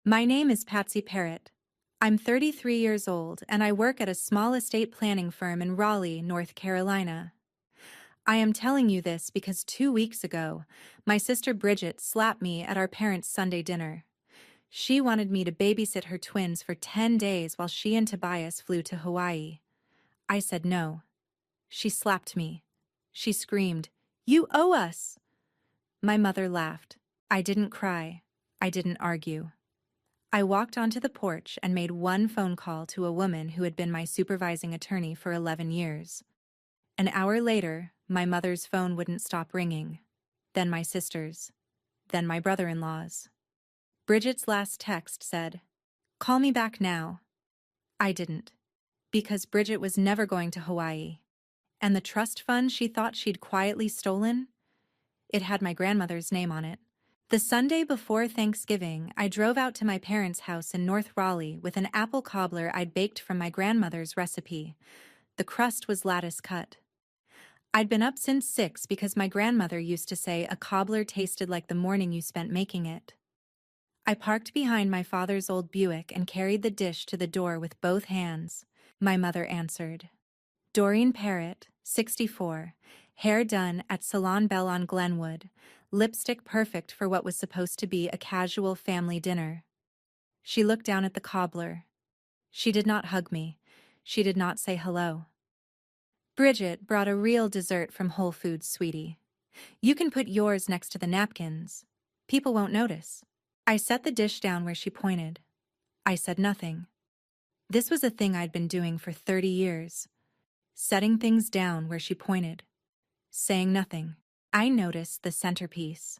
My name is Patsy Parrott. I'm 33 years old and I work at a small estate planning firm in Raleigh, North Carolina. I am telling you this because 2 weeks ago, my sister Bridget slapped me at our parents' Sunday dinner. She wanted me to babysit her twins for 10 days while she and Tobias flew to Hawaii. I said no. She slapped me. She screamed, "You owe us!" My mother laughed. I didn't cry. I didn't argue. I walked onto the porch and made one phone call to a woman who had been my supervising attorney for 11 years. An hour later, my mother's phone wouldn't stop ringing. Then my sister's. Then my brother-in-law's. Bridget's last text said, "Call me back now." I didn't, because Bridget was never going to Hawaii. And the trust fund she thought she'd quietly stolen? It had my grandmother's name on it. The Sunday before Thanksgiving, I drove out to my parents' house in North Raleigh with an apple cobbler I'd baked from my grandmother's recipe. The crust was lattice cut. I'd been up since 6 because my grandmother used to say a cobbler tasted like the morning you spent making it. I parked behind my father's old Buick and carried the dish to the door with both hands. My mother answered. Doreen Parrott, 64, hair done at Salon Belle on Glenwood, lipstick perfect for what was supposed to be a casual family dinner. She looked down at the cobbler. She did not hug me. She did not say hello. Bridget brought a real dessert from Whole Foods, sweetie. You can put yours next to the napkins. People won't notice. I set the dish down where she pointed. I said nothing. This was a thing I'd been doing for 30 years. Setting things down where she pointed. Saying nothing. I noticed the centerpiece.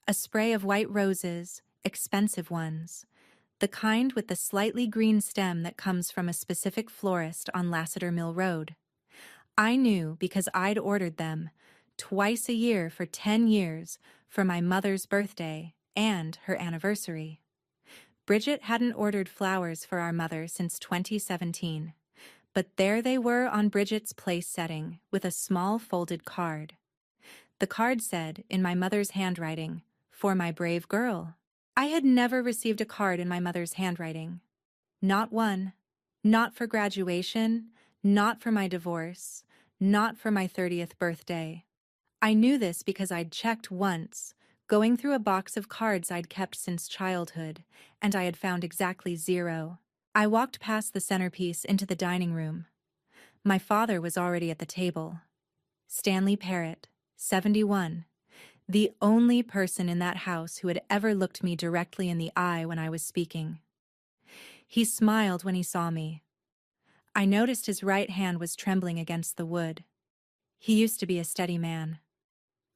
A spray of white roses, expensive ones. The kind with the slightly green stem that comes from a specific florist on Lassiter Mill Road. I knew because I'd ordered them, twice a year for 10 years, for my mother's birthday and her anniversary. Bridget hadn't ordered flowers for our mother since 2017. But there they were on Bridget's place setting, with a small folded card. The card said, in my mother's handwriting, "For my brave girl." I had never received a card in my mother's handwriting. Not one. Not for graduation, not for my divorce, not for my 30th birthday. I knew this because I'd checked once, going through a box of cards I'd kept since childhood, and I had found exactly 0. I walked past the centerpiece into the dining room. My father was already at the table. Stanley Parrott, 71, the only person in that house who had ever looked me directly in the eye when I was speaking. He smiled when he saw me. I noticed his right hand was trembling against the wood. He used to be a steady man.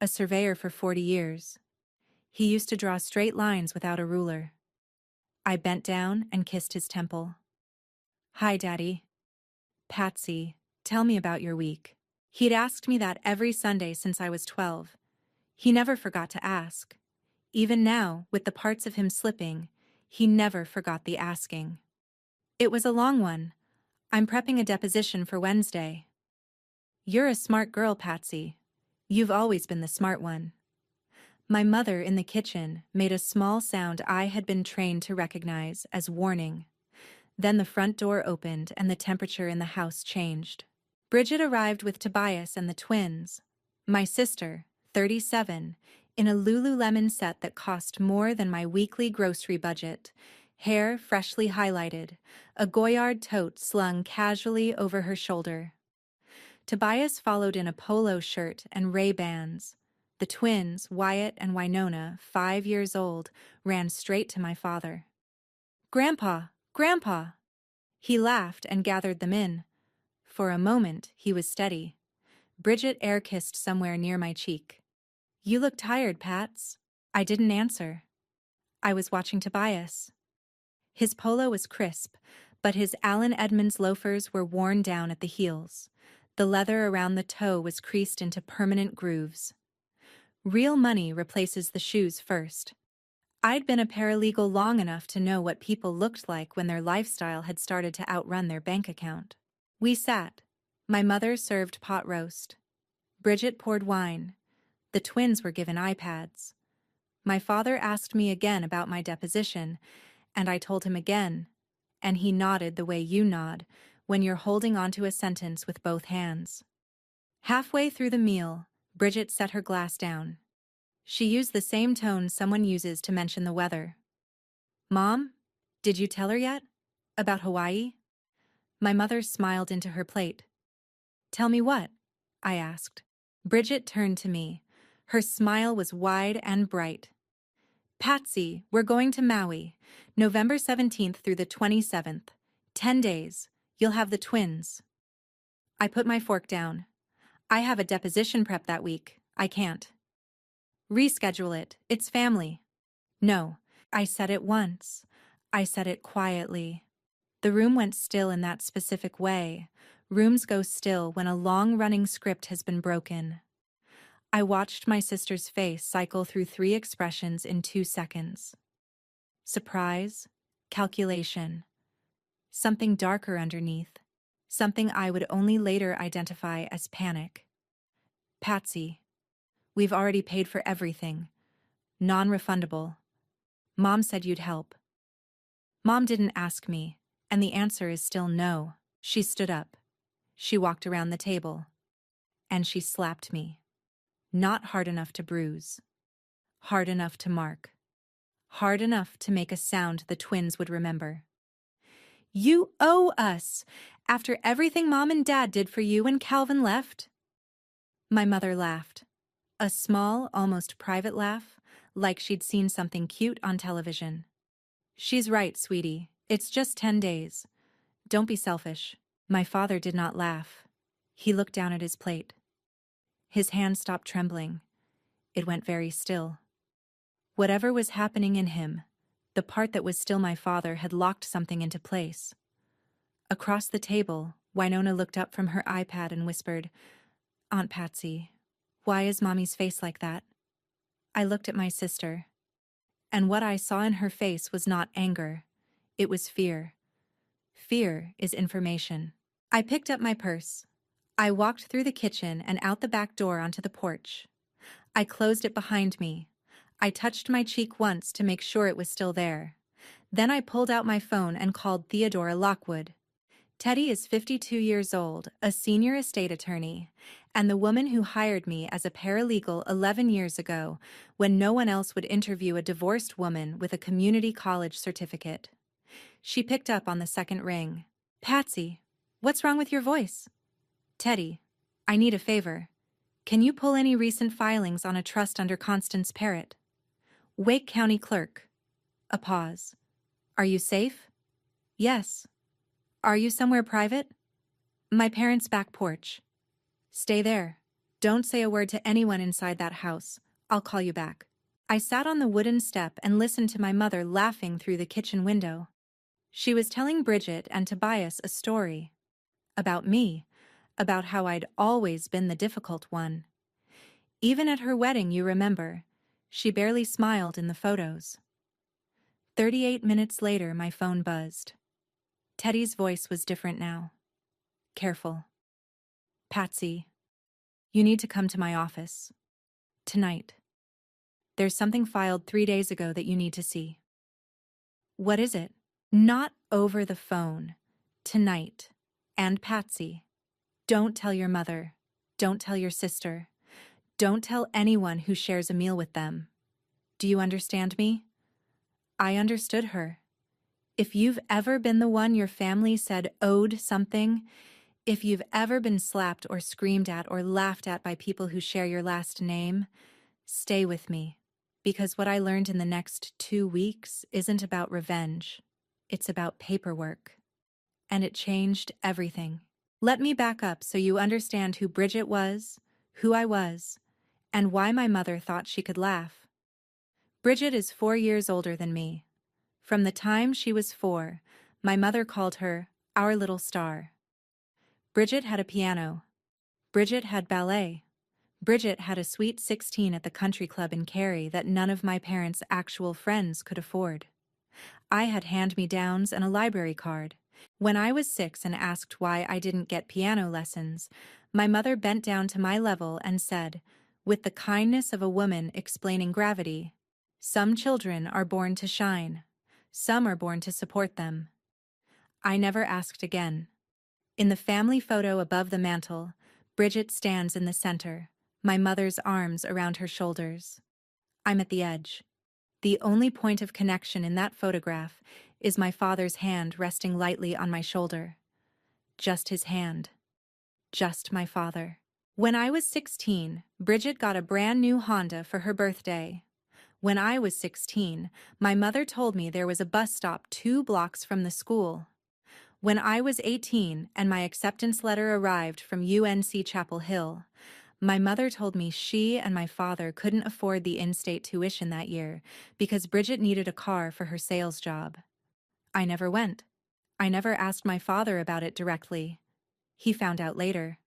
A surveyor for 40 years. He used to draw straight lines without a ruler. I bent down and kissed his temple. "Hi, Daddy." "Patsy, tell me about your week." He'd asked me that every Sunday since I was 12. He never forgot to ask. Even now, with the parts of him slipping, he never forgot the asking. It was a long one. I'm prepping a deposition for Wednesday. You're a smart girl, Patsy. You've always been the smart one. My mother in the kitchen made a small sound I had been trained to recognize as warning. Then the front door opened and the temperature in the house changed. Bridget arrived with Tobias and the twins. My sister, 37, in a Lululemon set that cost more than my weekly grocery budget, hair freshly highlighted, a Goyard tote slung casually over her shoulder. Tobias followed in a polo shirt and Ray-Bans. The twins, Wyatt and Winona, 5 years old, ran straight to my father. "Grandpa! Grandpa!" He laughed and gathered them in. For a moment, he was steady. Bridget air-kissed somewhere near my cheek. "You look tired, Pats." I didn't answer. I was watching Tobias. His polo was crisp, but his Allen Edmonds loafers were worn down at the heels. The leather around the toe was creased into permanent grooves. Real money replaces the shoes first. I'd been a paralegal long enough to know what people looked like when their lifestyle had started to outrun their bank account. We sat. My mother served pot roast. Bridget poured wine. The twins were given iPads. My father asked me again about my deposition, And I told him again, and he nodded the way you nod when you're holding onto a sentence with both hands. Halfway through the meal, Bridget set her glass down. She used the same tone someone uses to mention the weather. "Mom, did you tell her yet? About Hawaii?" My mother smiled into her plate. "Tell me what?" I asked. Bridget turned to me. Her smile was wide and bright. "Patsy, we're going to Maui, November 17th through the 27th. 10 days. You'll have the twins." I put my fork down. "I have a deposition prep that week. I can't." "Reschedule it. It's family." "No." I said it once. I said it quietly. The room went still in that specific way. Rooms go still when a long-running script has been broken. I watched my sister's face cycle through 3 expressions in 2 seconds. Surprise, calculation, something darker underneath, something I would only later identify as panic. "Patsy, we've already paid for everything. Non-refundable. Mom said you'd help." Mom didn't ask me, and the answer is still no. She stood up. She walked around the table. And she slapped me. Not hard enough to bruise. Hard enough to mark. Hard enough to make a sound the twins would remember. "You owe us, after everything Mom and Dad did for you when Calvin left." My mother laughed. A small, almost private laugh, like she'd seen something cute on television. "She's right, sweetie. It's just 10 days. Don't be selfish." My father did not laugh. He looked down at his plate. His hand stopped trembling. It went very still. Whatever was happening in him, the part that was still my father had locked something into place. Across the table, Winona looked up from her iPad and whispered, "Aunt Patsy, why is Mommy's face like that?" I looked at my sister, and what I saw in her face was not anger. It was fear. Fear is information. I picked up my purse. I walked through the kitchen and out the back door onto the porch. I closed it behind me. I touched my cheek once to make sure it was still there. Then I pulled out my phone and called Theodora Lockwood. Teddy is 52 years old, a senior estate attorney, and the woman who hired me as a paralegal 11 years ago when no one else would interview a divorced woman with a community college certificate. She picked up on the second ring. "Patsy, what's wrong with your voice?" "Teddy, I need a favor. Can you pull any recent filings on a trust under Constance Parrott?" "Wake County Clerk." A pause. "Are you safe?" "Yes." "Are you somewhere private?" "My parents' back porch." "Stay there. Don't say a word to anyone inside that house. I'll call you back." I sat on the wooden step and listened to my mother laughing through the kitchen window. She was telling Bridget and Tobias a story. About me. About how I'd always been the difficult one. Even at her wedding, you remember, she barely smiled in the photos. 38 minutes later, my phone buzzed. Teddy's voice was different now. Careful. "Patsy, you need to come to my office. Tonight. There's something filed 3 days ago that you need to see." "What is it?" "Not over the phone. Tonight. And Patsy, don't tell your mother. Don't tell your sister. Don't tell anyone who shares a meal with them. Do you understand me?" I understood her. If you've ever been the one your family said owed something, if you've ever been slapped or screamed at or laughed at by people who share your last name, stay with me. Because what I learned in the next 2 weeks isn't about revenge. It's about paperwork. And it changed everything. Let me back up so you understand who Bridget was, who I was, and why my mother thought she could laugh. Bridget is 4 years older than me. From the time she was 4, my mother called her our little star. Bridget had a piano. Bridget had ballet. Bridget had a sweet 16 at the country club in Cary that none of my parents' actual friends could afford. I had hand-me-downs and a library card. When I was 6 and asked why I didn't get piano lessons, my mother bent down to my level and said, with the kindness of a woman explaining gravity, "Some children are born to shine. Some are born to support them. I never asked again. In the family photo above the mantel, Bridget stands in the center, my mother's arms around her shoulders. I'm at the edge. The only point of connection in that photograph is my father's hand resting lightly on my shoulder. Just his hand. Just my father. When I was 16, Bridget got a brand new Honda for her birthday. When I was 16, my mother told me there was a bus stop 2 blocks from the school. When I was 18 and my acceptance letter arrived from UNC Chapel Hill, my mother told me she and my father couldn't afford the in-state tuition that year because Bridget needed a car for her sales job. I never went. I never asked my father about it directly. He found out later.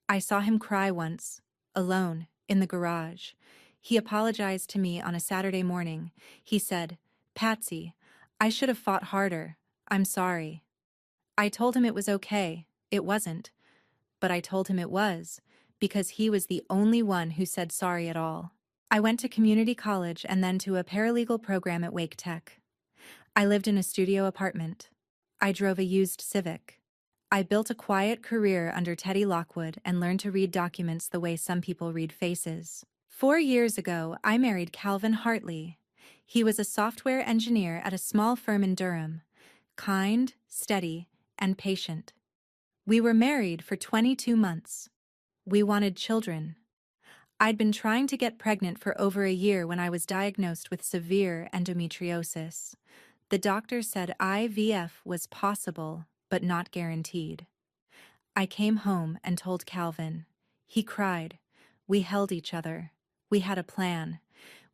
I saw him cry once, alone, in the garage. He apologized to me on a Saturday morning. He said, "Patsy, I should have fought harder. I'm sorry." I told him it was okay. It wasn't. But I told him it was, because he was the only one who said sorry at all. I went to community college and then to a paralegal program at Wake Tech. I lived in a studio apartment. I drove a used Civic. I built a quiet career under Teddy Lockwood and learned to read documents the way some people read faces. 4 years ago, I married Calvin Hartley. He was a software engineer at a small firm in Durham. Kind, steady, and patient. We were married for 22 months. We wanted children. I'd been trying to get pregnant for over a year when I was diagnosed with severe endometriosis. The doctor said IVF was possible, but not guaranteed. I came home and told Calvin. He cried. We held each other. We had a plan.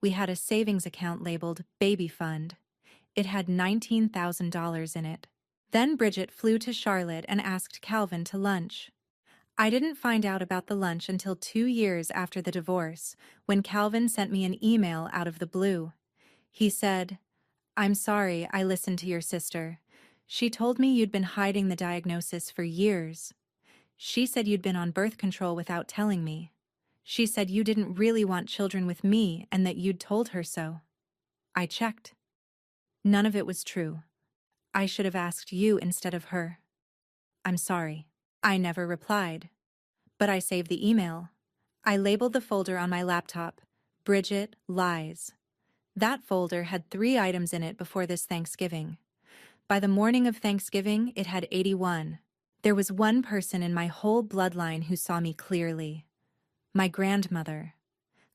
We had a savings account labeled Baby Fund. It had $19,000 in it. Then Bridget flew to Charlotte and asked Calvin to lunch. I didn't find out about the lunch until 2 years after the divorce, when Calvin sent me an email out of the blue. He said, "I'm sorry I listened to your sister. She told me you'd been hiding the diagnosis for years. She said you'd been on birth control without telling me. She said you didn't really want children with me and that you'd told her so." I checked. None of it was true. I should have asked you instead of her. I'm sorry. I never replied. But I saved the email. I labeled the folder on my laptop, Bridget Lies. That folder had 3 items in it before this Thanksgiving. By the morning of Thanksgiving, it had 81. There was one person in my whole bloodline who saw me clearly. My grandmother,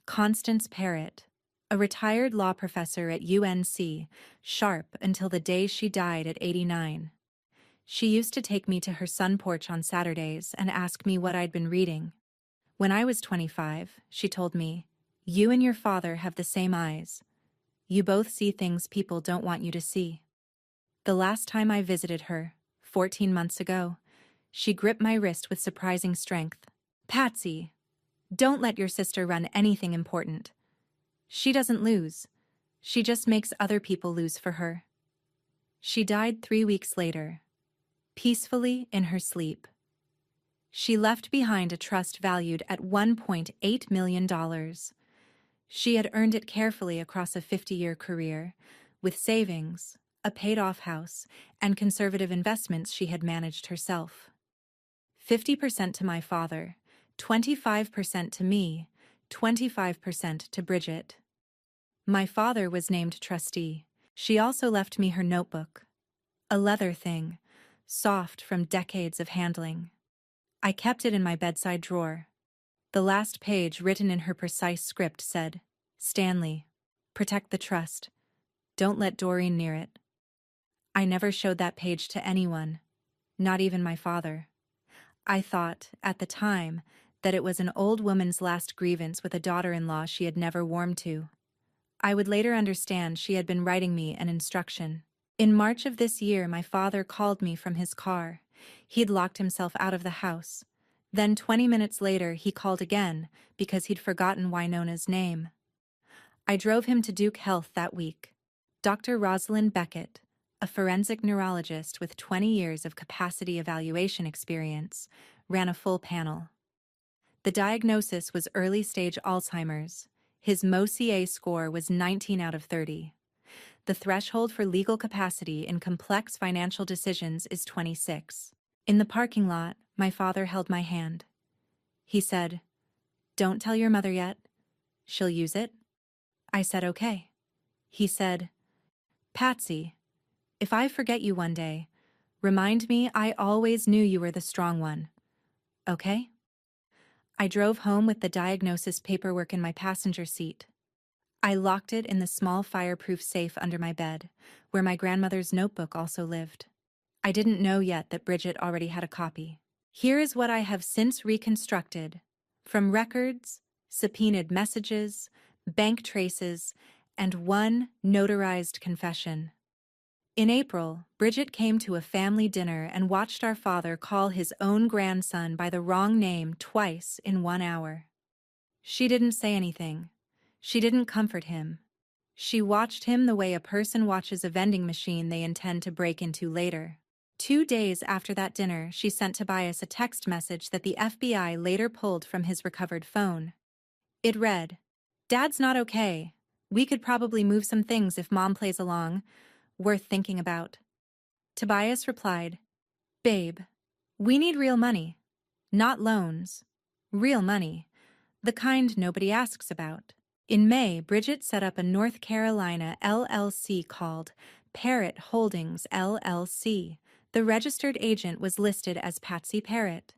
Constance Parrott, a retired law professor at UNC, sharp until the day she died at 89. She used to take me to her sun porch on Saturdays and ask me what I'd been reading. When I was 25, she told me, "You and your father have the same eyes. You both see things people don't want you to see." The last time I visited her, 14 months ago, she gripped my wrist with surprising strength. "Patsy, don't let your sister run anything important. She doesn't lose. She just makes other people lose for her." She died 3 weeks later, peacefully in her sleep. She left behind a trust valued at $1.8 million. She had earned it carefully across a 50-year career, with savings, a paid-off house, and conservative investments she had managed herself. 50% to my father, 25% to me, 25% to Bridget. My father was named trustee. She also left me her notebook. A leather thing, soft from decades of handling. I kept it in my bedside drawer. The last page, written in her precise script, said, "Stanley, protect the trust. Don't let Doreen near it." I never showed that page to anyone, not even my father. I thought, at the time, that it was an old woman's last grievance with a daughter-in-law she had never warmed to. I would later understand she had been writing me an instruction. In March of this year, my father called me from his car. He'd locked himself out of the house. Then 20 minutes later, he called again because he'd forgotten Winona's name. I drove him to Duke Health that week. Dr. Rosalind Beckett, a forensic neurologist with 20 years of capacity evaluation experience, ran a full panel. The diagnosis was early-stage Alzheimer's. His MoCA score was 19 out of 30. The threshold for legal capacity in complex financial decisions is 26. In the parking lot, my father held my hand. He said, "Don't tell your mother yet. She'll use it." I said, "Okay." He said, "Patsy, if I forget you one day, remind me I always knew you were the strong one. Okay?" I drove home with the diagnosis paperwork in my passenger seat. I locked it in the small fireproof safe under my bed, where my grandmother's notebook also lived. I didn't know yet that Bridget already had a copy. Here is what I have since reconstructed, from records, subpoenaed messages, bank traces, and one notarized confession. In April, Bridget came to a family dinner and watched our father call his own grandson by the wrong name twice in 1 hour. She didn't say anything. She didn't comfort him. She watched him the way a person watches a vending machine they intend to break into later. 2 days after that dinner, she sent Tobias a text message that the FBI later pulled from his recovered phone. It read, "Dad's not okay. We could probably move some things if Mom plays along. Worth thinking about." Tobias replied, "Babe, we need real money. Not loans. Real money. The kind nobody asks about." In May, Bridget set up a North Carolina LLC called Parrot Holdings LLC. The registered agent was listed as Patsy Parrott.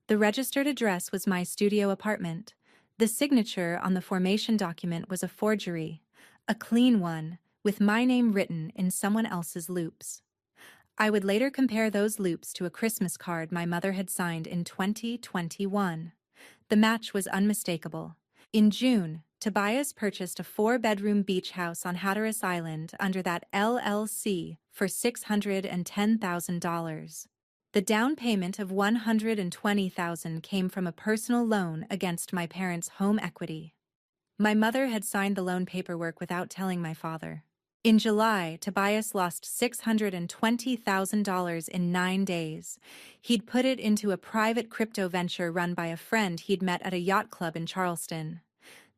The registered address was my studio apartment. The signature on the formation document was a forgery, a clean one, with my name written in someone else's loops. I would later compare those loops to a Christmas card my mother had signed in 2021. The match was unmistakable. In June, Tobias purchased a 4-bedroom beach house on Hatteras Island under that LLC for $610,000. The down payment of $120,000 came from a personal loan against my parents' home equity. My mother had signed the loan paperwork without telling my father. In July, Tobias lost $620,000 in 9 days. He'd put it into a private crypto venture run by a friend he'd met at a yacht club in Charleston.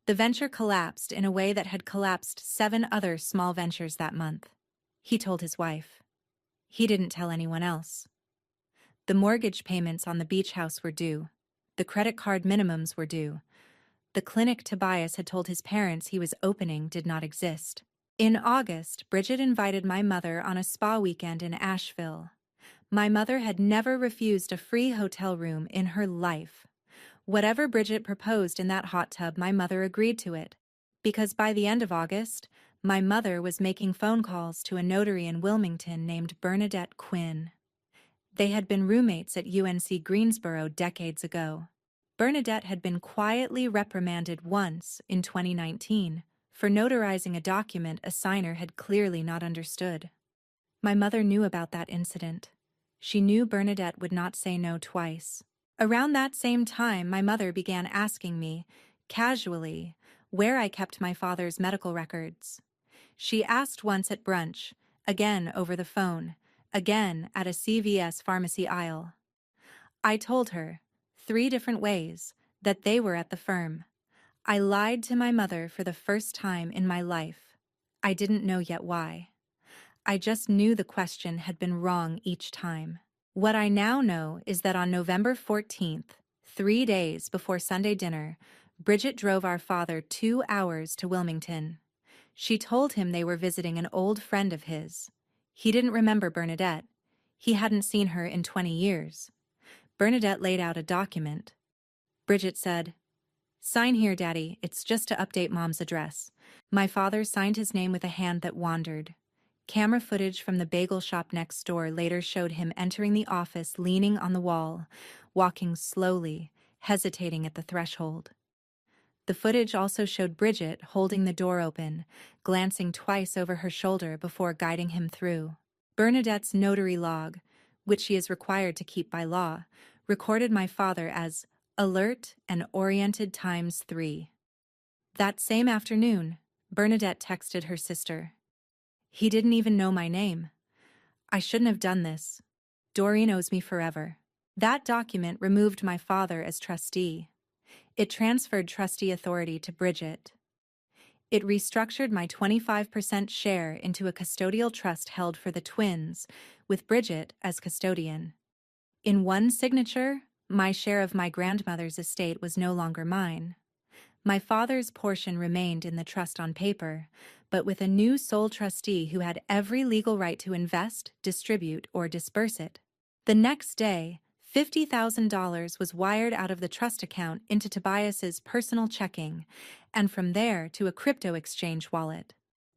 The venture collapsed in a way that had collapsed 7 other small ventures that month. He told his wife. He didn't tell anyone else. The mortgage payments on the beach house were due. The credit card minimums were due. The clinic Tobias had told his parents he was opening did not exist. In August, Bridget invited my mother on a spa weekend in Asheville. My mother had never refused a free hotel room in her life. Whatever Bridget proposed in that hot tub, my mother agreed to it, because by the end of August, my mother was making phone calls to a notary in Wilmington named Bernadette Quinn. They had been roommates at UNC Greensboro decades ago. Bernadette had been quietly reprimanded once in 2019 for notarizing a document a signer had clearly not understood. My mother knew about that incident. She knew Bernadette would not say no twice. Around that same time, my mother began asking me, casually, where I kept my father's medical records. She asked once at brunch, again over the phone, again at a CVS pharmacy aisle. I told her, 3 different ways, that they were at the firm. I lied to my mother for the first time in my life. I didn't know yet why. I just knew the question had been wrong each time. What I now know is that on November 14th, 3 days before Sunday dinner, Bridget drove our father 2 hours to Wilmington. She told him they were visiting an old friend of his. He didn't remember Bernadette. He hadn't seen her in 20 years. Bernadette laid out a document. Bridget said, "Sign here, Daddy. It's just to update Mom's address." My father signed his name with a hand that wandered. Camera footage from the bagel shop next door later showed him entering the office leaning on the wall, walking slowly, hesitating at the threshold. The footage also showed Bridget holding the door open, glancing twice over her shoulder before guiding him through. Bernadette's notary log, which she is required to keep by law, recorded my father as alert and oriented ×3. That same afternoon, Bernadette texted her sister. "He didn't even know my name. I shouldn't have done this. Doreen owes me forever." That document removed my father as trustee. It transferred trustee authority to Bridget. It restructured my 25% share into a custodial trust held for the twins, with Bridget as custodian. In one signature, my share of my grandmother's estate was no longer mine. My father's portion remained in the trust on paper, but with a new sole trustee who had every legal right to invest, distribute, or disperse it. The next day, $50,000 was wired out of the trust account into Tobias's personal checking, and from there to a crypto exchange wallet.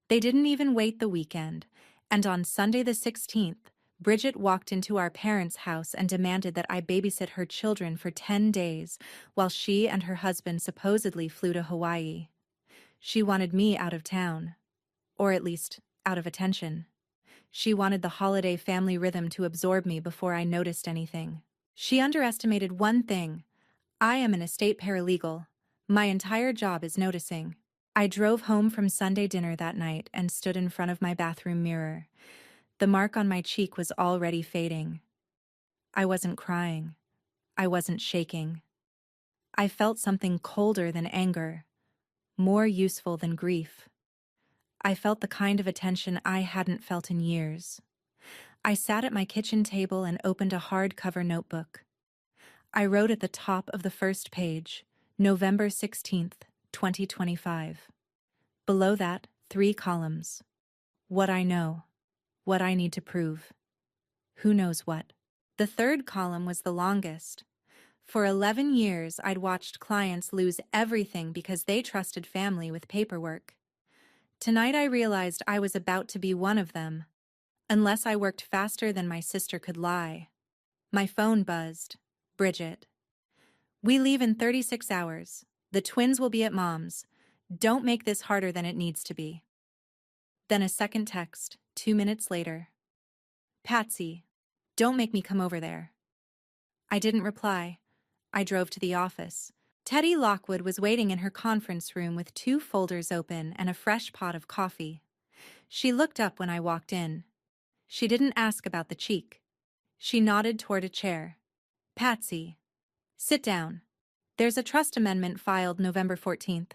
They didn't even wait the weekend, and on Sunday the 16th, Bridget walked into our parents' house and demanded that I babysit her children for 10 days, while she and her husband supposedly flew to Hawaii. She wanted me out of town, or at least out of attention. She wanted the holiday family rhythm to absorb me before I noticed anything. She underestimated one thing. I am an estate paralegal. My entire job is noticing. I drove home from Sunday dinner that night and stood in front of my bathroom mirror. The mark on my cheek was already fading. I wasn't crying. I wasn't shaking. I felt something colder than anger, more useful than grief. I felt the kind of attention I hadn't felt in years. I sat at my kitchen table and opened a hardcover notebook. I wrote at the top of the first page, November 16th, 2025. Below that, 3 columns. What I know. What I need to prove. Who knows what. The third column was the longest. For 11 years, I'd watched clients lose everything because they trusted family with paperwork. Tonight I realized I was about to be one of them, unless I worked faster than my sister could lie. My phone buzzed. Bridget. We leave in 36 hours. The twins will be at Mom's. Don't make this harder than it needs to be. Then a second text, 2 minutes later. Patsy, don't make me come over there. I didn't reply. I drove to the office. Teddy Lockwood was waiting in her conference room with 2 folders open and a fresh pot of coffee. She looked up when I walked in. She didn't ask about the cheek. She nodded toward a chair. Patsy, sit down. There's a trust amendment filed November 14th.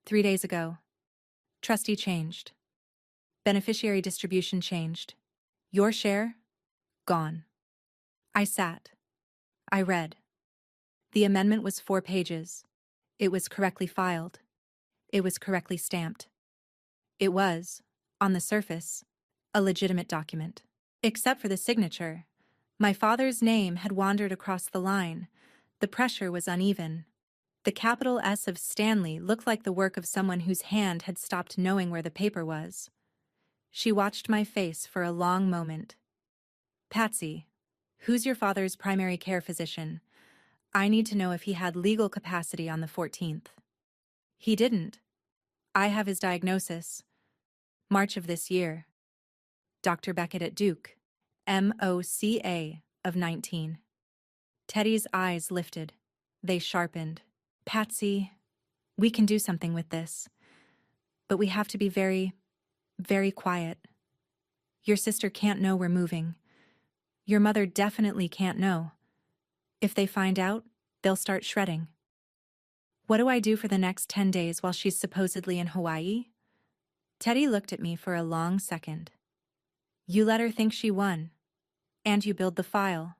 3 days ago. Trustee changed. Beneficiary distribution changed. Your share? Gone. I sat. I read. The amendment was 4 pages. It was correctly filed. It was correctly stamped. It was, on the surface, a legitimate document. Except for the signature. My father's name had wandered across the line. The pressure was uneven. The capital S of Stanley looked like the work of someone whose hand had stopped knowing where the paper was. She watched my face for a long moment. Patsy, who's your father's primary care physician? I need to know if he had legal capacity on the 14th. He didn't. I have his diagnosis. March of this year. Dr. Beckett at Duke. MOCA of 19. Teddy's eyes lifted. They sharpened. Patsy, we can do something with this. But we have to be very, very quiet. Your sister can't know we're moving. Your mother definitely can't know. If they find out, they'll start shredding. What do I do for the next 10 days while she's supposedly in Hawaii? Teddy looked at me for a long second. You let her think she won. And you build the file.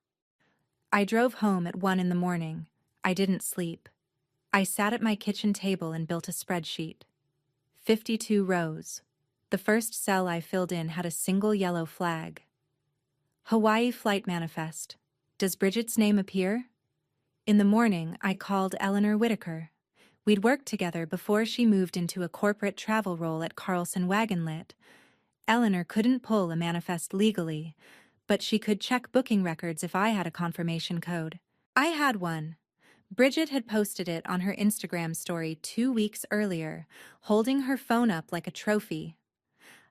I drove home at 1 in the morning. I didn't sleep. I sat at my kitchen table and built a spreadsheet. 52 rows. The first cell I filled in had a single yellow flag. Hawaii Flight Manifest. Does Bridget's name appear? In the morning, I called Eleanor Whitaker. We'd worked together before she moved into a corporate travel role at Carlson Wagonlit. Eleanor couldn't pull a manifest legally, but she could check booking records if I had a confirmation code. I had one. Bridget had posted it on her Instagram story 2 weeks earlier, holding her phone up like a trophy.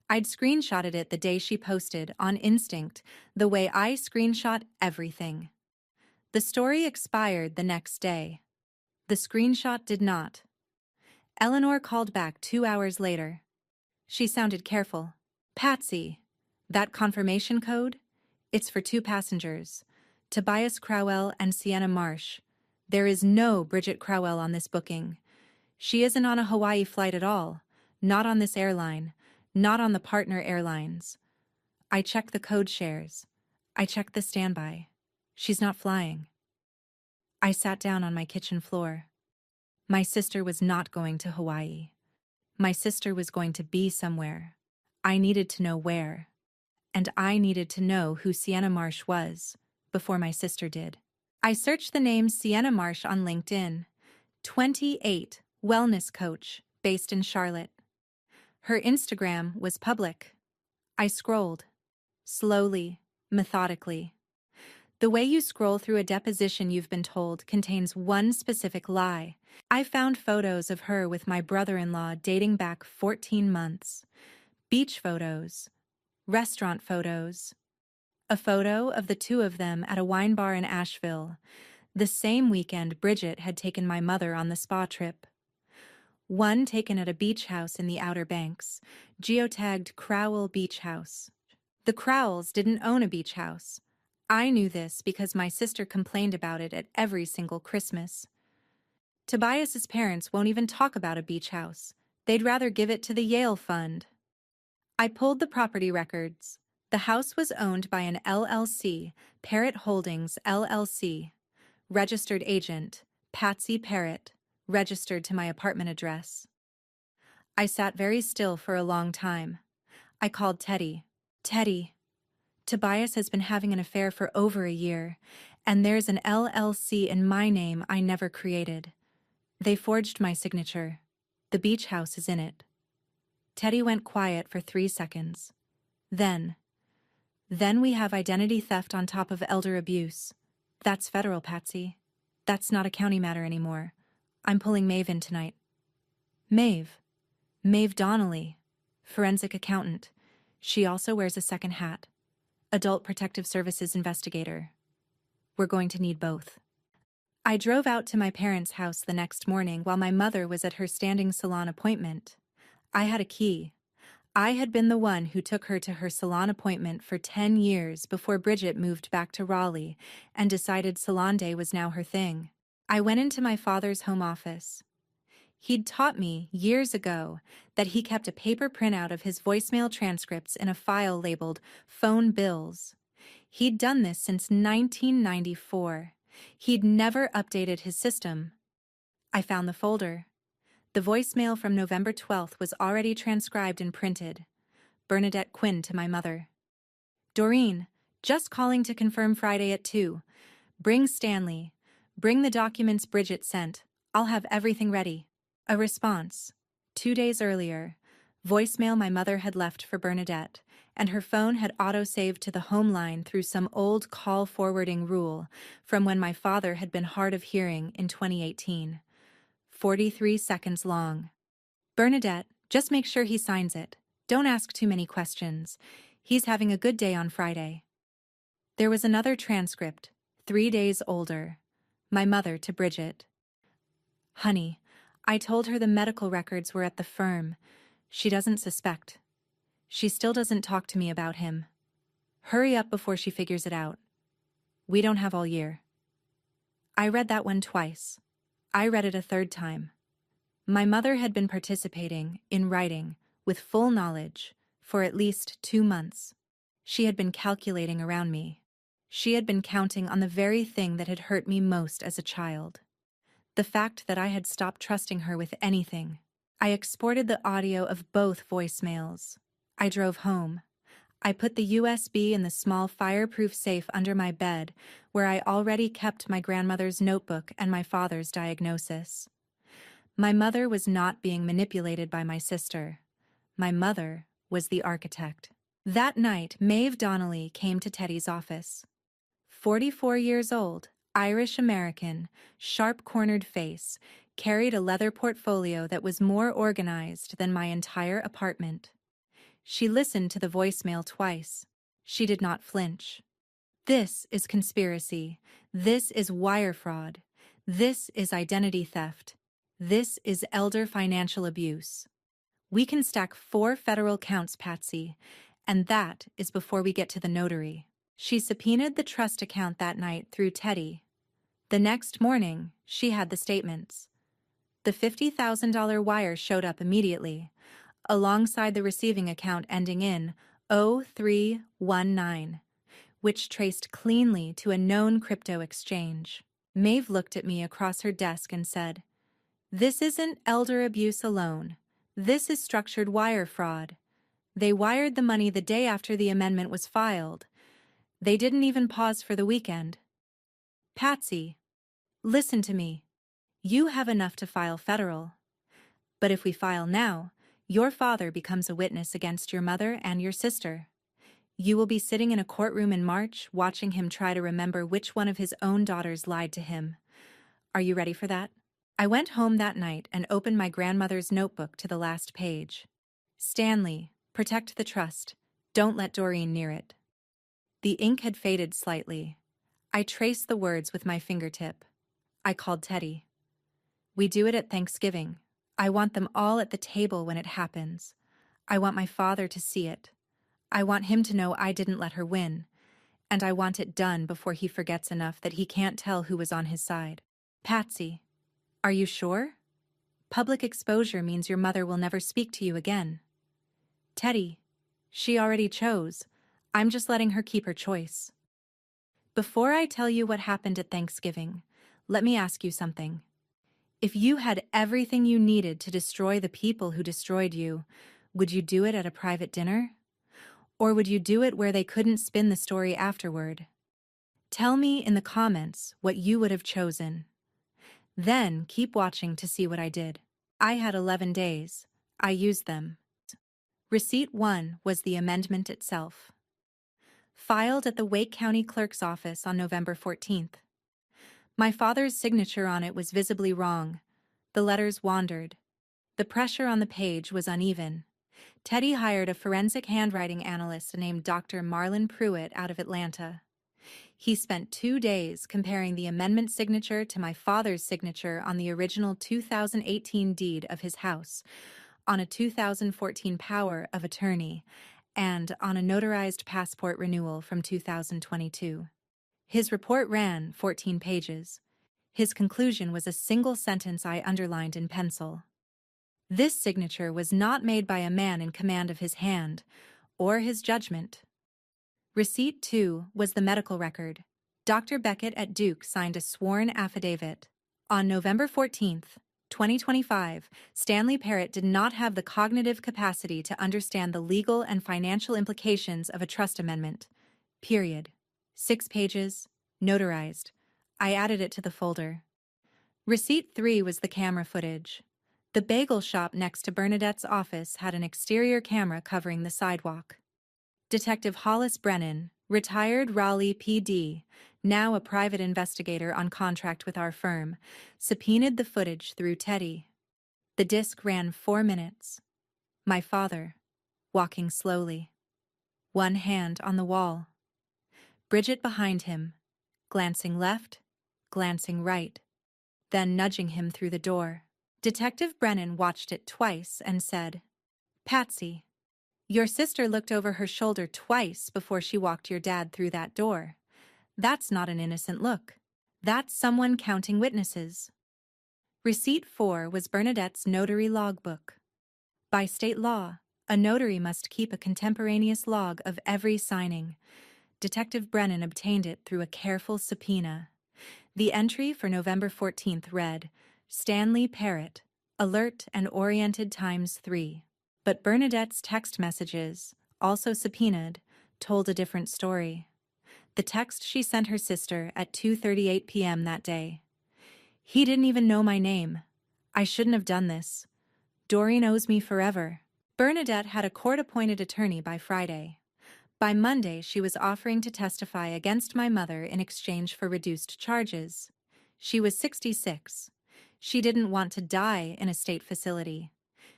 I'd screenshotted it the day she posted, on instinct, the way I screenshot everything. The story expired the next day. The screenshot did not. Eleanor called back 2 hours later. She sounded careful. Patsy, that confirmation code? It's for 2 passengers, Tobias Crowell and Sienna Marsh. There is no Bridget Crowell on this booking. She isn't on a Hawaii flight at all. Not on this airline. Not on the partner airlines. I checked the code shares. I checked the standby. She's not flying. I sat down on my kitchen floor. My sister was not going to Hawaii. My sister was going to be somewhere. I needed to know where. And I needed to know who Sienna Marsh was, before my sister did. I searched the name Sienna Marsh on LinkedIn. 28, wellness coach, based in Charlotte. Her Instagram was public. I scrolled. Slowly, methodically. The way you scroll through a deposition you've been told contains one specific lie. I found photos of her with my brother-in-law dating back 14 months. Beach photos. Restaurant photos. A photo of the two of them at a wine bar in Asheville, the same weekend Bridget had taken my mother on the spa trip. One taken at a beach house in the Outer Banks, geotagged Crowell Beach House. The Crowells didn't own a beach house. I knew this because my sister complained about it at every single Christmas. Tobias's parents won't even talk about a beach house. They'd rather give it to the Yale Fund. I pulled the property records. The house was owned by an LLC, Parrott Holdings, LLC. Registered agent, Patsy Parrott, registered to my apartment address. I sat very still for a long time. I called Teddy. Teddy, Tobias has been having an affair for over a year, and there's an LLC in my name I never created. They forged my signature. The beach house is in it. Teddy went quiet for 3 seconds. Then we have identity theft on top of elder abuse. That's federal, Patsy. That's not a county matter anymore. I'm pulling Maeve in tonight. Maeve Donnelly, forensic accountant. She also wears a second hat. Adult Protective Services investigator. We're going to need both. I drove out to my parents' house the next morning while my mother was at her standing salon appointment. I had a key. I had been the one who took her to her salon appointment for 10 years before Bridget moved back to Raleigh and decided salon day was now her thing. I went into my father's home office. He'd taught me, years ago, that he kept a paper printout of his voicemail transcripts in a file labeled phone bills. He'd done this since 1994. He'd never updated his system. I found the folder. The voicemail from November 12th was already transcribed and printed. Bernadette Quinn to my mother. Doreen, just calling to confirm Friday at 2. Bring Stanley. Bring the documents Bridget sent. I'll have everything ready. A response. 2 days earlier. Voicemail my mother had left for Bernadette, and her phone had auto-saved to the home line through some old call forwarding rule from when my father had been hard of hearing in 2018. 43 seconds long. Bernadette, just make sure he signs it. Don't ask too many questions. He's having a good day on Friday. There was another transcript, 3 days older. My mother to Bridget. Honey, I told her the medical records were at the firm. She doesn't suspect. She still doesn't talk to me about him. Hurry up before she figures it out. We don't have all year. I read that one twice. I read it a third time. My mother had been participating, in writing, with full knowledge, for at least 2 months. She had been calculating around me. She had been counting on the very thing that had hurt me most as a child. The fact that I had stopped trusting her with anything. I exported the audio of both voicemails. I drove home. I put the USB in the small fireproof safe under my bed, where I already kept my grandmother's notebook and my father's diagnosis. My mother was not being manipulated by my sister. My mother was the architect. That night, Maeve Donnelly came to Teddy's office. 44 years old, Irish-American, sharp-cornered face, carried a leather portfolio that was more organized than my entire apartment. She listened to the voicemail twice. She did not flinch. This is conspiracy. This is wire fraud. This is identity theft. This is elder financial abuse. We can stack 4 federal counts, Patsy, and that is before we get to the notary. She subpoenaed the trust account that night through Teddy. The next morning, she had the statements. The $50,000 wire showed up immediately. alongside the receiving account ending in 0319, which traced cleanly to a known crypto exchange. Maeve looked at me across her desk and said, "This isn't elder abuse alone. This is structured wire fraud. They wired the money the day after the amendment was filed. They didn't even pause for the weekend. Patsy, listen to me. You have enough to file federal. But if we file now, your father becomes a witness against your mother and your sister. You will be sitting in a courtroom in March watching him try to remember which one of his own daughters lied to him. Are you ready for that?" I went home that night and opened my grandmother's notebook to the last page. "Stanley, protect the trust. Don't let Doreen near it." The ink had faded slightly. I traced the words with my fingertip. I called Teddy. "We do it at Thanksgiving. I want them all at the table when it happens. I want my father to see it. I want him to know I didn't let her win. And I want it done before he forgets enough that he can't tell who was on his side." "Patsy, are you sure? Public exposure means your mother will never speak to you again." "Teddy, she already chose. I'm just letting her keep her choice." "Before I tell you what happened at Thanksgiving, let me ask you something. If you had everything you needed to destroy the people who destroyed you, would you do it at a private dinner? Or would you do it where they couldn't spin the story afterward? Tell me in the comments what you would have chosen. Then keep watching to see what I did. I had 11 days. I used them. Receipt 1 was the amendment itself. Filed at the Wake County Clerk's office on November 14th. My father's signature on it was visibly wrong. The letters wandered. The pressure on the page was uneven. Teddy hired a forensic handwriting analyst named Dr. Marlon Pruitt out of Atlanta. He spent 2 days comparing the amendment signature to my father's signature on the original 2018 deed of his house, on a 2014 power of attorney, and on a notarized passport renewal from 2022. His report ran 14 pages. His conclusion was a single sentence I underlined in pencil. This signature was not made by a man in command of his hand or his judgment. Receipt 2 was the medical record. Dr. Beckett at Duke signed a sworn affidavit. On November 14th, 2025, Stanley Parrott did not have the cognitive capacity to understand the legal and financial implications of a trust amendment. Period. 6 pages, notarized. I added it to the folder. Receipt 3 was the camera footage. The bagel shop next to Bernadette's office had an exterior camera covering the sidewalk. Detective Hollis Brennan, retired Raleigh PD, now a private investigator on contract with our firm, subpoenaed the footage through Teddy. The disc ran 4 minutes. My father, walking slowly. One hand on the wall. Bridget behind him, glancing left, glancing right, then nudging him through the door. Detective Brennan watched it twice and said, "Patsy, your sister looked over her shoulder twice before she walked your dad through that door. That's not an innocent look. That's someone counting witnesses." Receipt 4 was Bernadette's notary logbook. By state law, a notary must keep a contemporaneous log of every signing. Detective Brennan obtained it through a careful subpoena. The entry for November 14th read, "Stanley Parrott, alert and oriented ×3. But Bernadette's text messages, also subpoenaed, told a different story. The text she sent her sister at 2:38 p.m. that day. "He didn't even know my name. I shouldn't have done this. Doreen owes me forever." Bernadette had a court-appointed attorney by Friday. By Monday, she was offering to testify against my mother in exchange for reduced charges. She was 66. She didn't want to die in a state facility.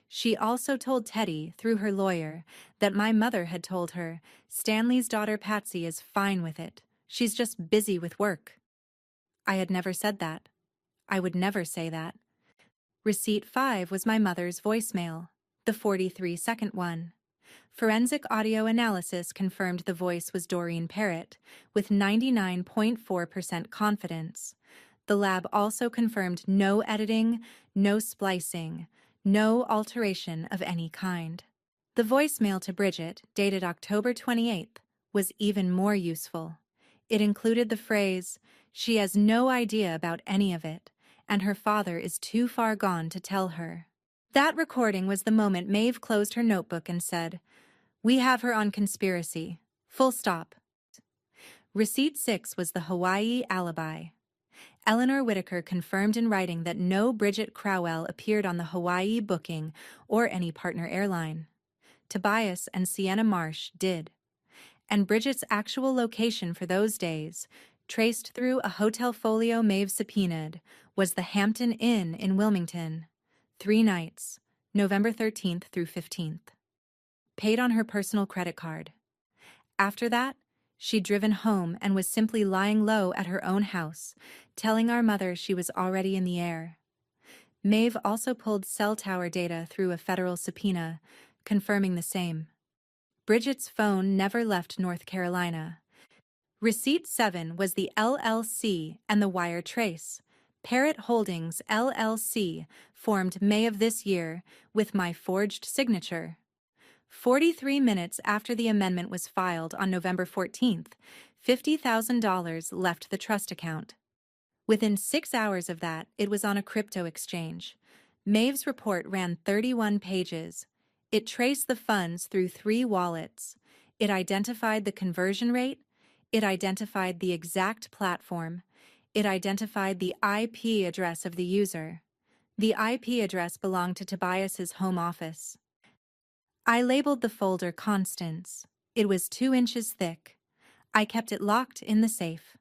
She also told Teddy, through her lawyer, that my mother had told her, "Stanley's daughter Patsy is fine with it. She's just busy with work." I had never said that. I would never say that. Receipt 5 was my mother's voicemail, the 43-second one. Forensic audio analysis confirmed the voice was Doreen Parrott, with 99.4% confidence. The lab also confirmed no editing, no splicing, No alteration of any kind. The voicemail to Bridget, dated October 28th, was even more useful. It included the phrase, "She has no idea about any of it, and her father is too far gone to tell her." That recording was the moment Maeve closed her notebook and said, "We have her on conspiracy. Full stop." Receipt 6 was the Hawaii alibi. Eleanor Whitaker confirmed in writing that no Bridget Crowell appeared on the Hawaii booking or any partner airline. Tobias and Sienna Marsh did. And Bridget's actual location for those days, traced through a hotel folio Maeve subpoenaed, was the Hampton Inn in Wilmington. 3 nights, November 13th through 15th. Paid on her personal credit card. After that, she'd driven home and was simply lying low at her own house, telling our mother she was already in the air. Maeve also pulled cell tower data through a federal subpoena, confirming the same. Bridget's phone never left North Carolina. Receipt 7 was the LLC and the wire trace. Parrot Holdings LLC, formed May of this year, with my forged signature. 43 minutes after the amendment was filed on November 14th, $50,000 left the trust account. Within 6 hours of that, it was on a crypto exchange. Maeve's report ran 31 pages. It traced the funds through 3 wallets. It identified the conversion rate. It identified the exact platform. It identified the IP address of the user. The IP address belonged to Tobias's home office. I labeled the folder Constance. It was 2 inches thick. I kept it locked in the safe.